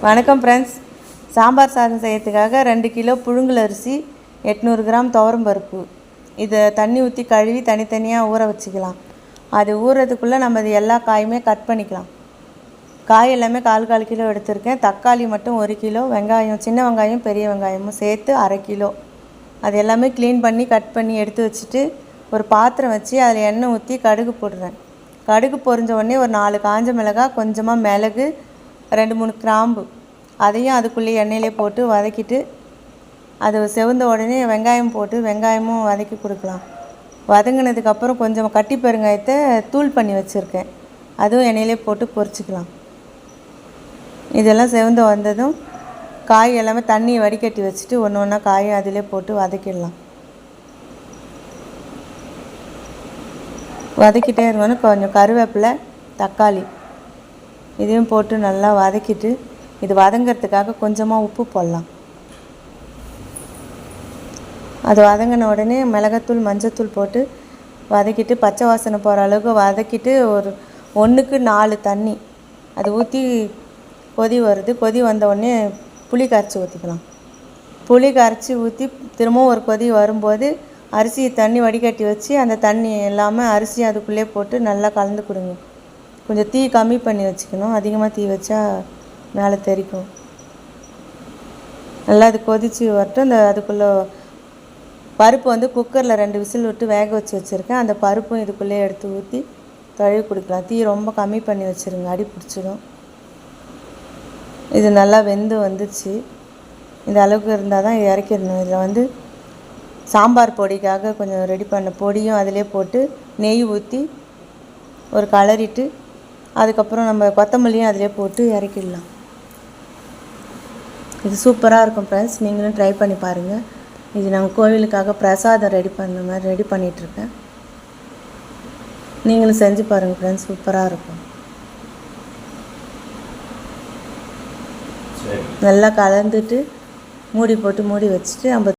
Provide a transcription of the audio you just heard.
வணக்கம் ஃப்ரெண்ட்ஸ். சாம்பார் சாதம் செய்யறதுக்காக 2 கிலோ புழுங்கல் அரிசி, 800 கிராம் துவரம் பருப்பு, இதை தண்ணி ஊற்றி கழுவி தனித்தனியாக ஊற வச்சுக்கலாம். அது ஊறுறதுக்குள்ளே நம்ம இது எல்லா காயுமே கட் பண்ணிக்கலாம். காய் எல்லாமே 1/4 கிலோ எடுத்திருக்கேன். தக்காளி மட்டும் 1 கிலோ, வெங்காயம் சின்ன வெங்காயம் பெரிய வெங்காயமும் சேர்த்து 1/2 கிலோ. அது எல்லாமே க்ளீன் பண்ணி கட் பண்ணி எடுத்து வச்சுட்டு ஒரு பாத்திரம் வச்சு அதில் எண்ணெய் ஊற்றி கடுகு போடுறேன். கடுகு பொரிஞ்ச உடனே ஒரு 4 காஞ்ச மிளகாய், கொஞ்சமாக மிளகு, 2-3 கிராம்பு, அதையும் அதுக்குள்ளே எண்ணெயிலே போட்டு வதக்கிட்டு அது செவந்த உடனே வெங்காயம் போட்டு வெங்காயமும் வதக்கி கொடுக்கலாம். வதங்கினதுக்கப்புறம் கொஞ்சம் கட்டி பெருங்காயத்தை தூள் பண்ணி வச்சுருக்கேன், அதுவும் எண்ணெயிலே போட்டு பொரிச்சிக்கலாம். இதெல்லாம் செவந்து வந்ததும் காய் எல்லாமே தண்ணியை வடிகட்டி வச்சுட்டு ஒன்று ஒன்றா காயும் அதிலே போட்டு வதக்கிடலாம். வதக்கிட்டே இருக்கணும். கொஞ்சம் கருவேப்பிலை, தக்காளி இதையும் போட்டு நல்லா வதக்கிட்டு இது வதங்கிறதுக்காக கொஞ்சமாக உப்பு போடலாம். அது வதங்கின உடனே மிளகாத்தூள், மஞ்சத்தூள் போட்டு வதக்கிட்டு பச்சை வாசனை போகிற அளவுக்கு வதக்கிட்டு ஒரு 1க்கு 4 தண்ணி அது ஊற்றி கொதி வருது. கொதி வந்த உடனே புளி கரைச்சி ஊற்றிக்கலாம். புளி கரைச்சி ஊற்றி திரும்பவும் ஒரு கொதி வரும்போது அரிசி தண்ணி வடிகட்டி வச்சு அந்த தண்ணி இல்லாமல் அரிசி அதுக்குள்ளே போட்டு நல்லா கலந்து கொடுங்க. கொஞ்சம் தீ கம்மி பண்ணி வச்சுக்கணும், அதிகமாக தீ வச்சா மேலே தெறிக்கும். நல்லா அது கொதித்து வரட்டும். அதுக்குள்ளே பருப்பு குக்கரில் 2 விசில் விட்டு வேக வச்சு வச்சுருக்கேன். அந்த பருப்பும் இதுக்குள்ளே எடுத்து ஊற்றி கழுவி கொடுக்கலாம். தீ ரொம்ப கம்மி பண்ணி வச்சுருங்க, அடி பிடிச்சிடும். இது நல்லா வெந்து வந்துச்சு. இந்த அளவுக்கு இருந்தால் தான் இறக்கிடணும். இதில் சாம்பார் பொடிக்காக கொஞ்சம் ரெடி பண்ண பொடியும் அதிலே போட்டு நெய் ஊற்றி ஒரு கலரிட்டு அதுக்கப்புறம் நம்ம கொத்தமல்லியும் அதிலே போட்டு இறக்கிடலாம். இது சூப்பராக இருக்கும் ஃப்ரெண்ட்ஸ், நீங்களும் ட்ரை பண்ணி பாருங்கள். இது நாங்கள் கோவிலுக்காக பிரசாதம் ரெடி பண்ண மாதிரி ரெடி பண்ணிகிட்ருக்கேன். நீங்களும் செஞ்சு பாருங்கள் ஃப்ரெண்ட்ஸ், சூப்பராக இருக்கும். நல்லா கலந்துட்டு மூடி போட்டு மூடி வச்சுட்டு நம்ம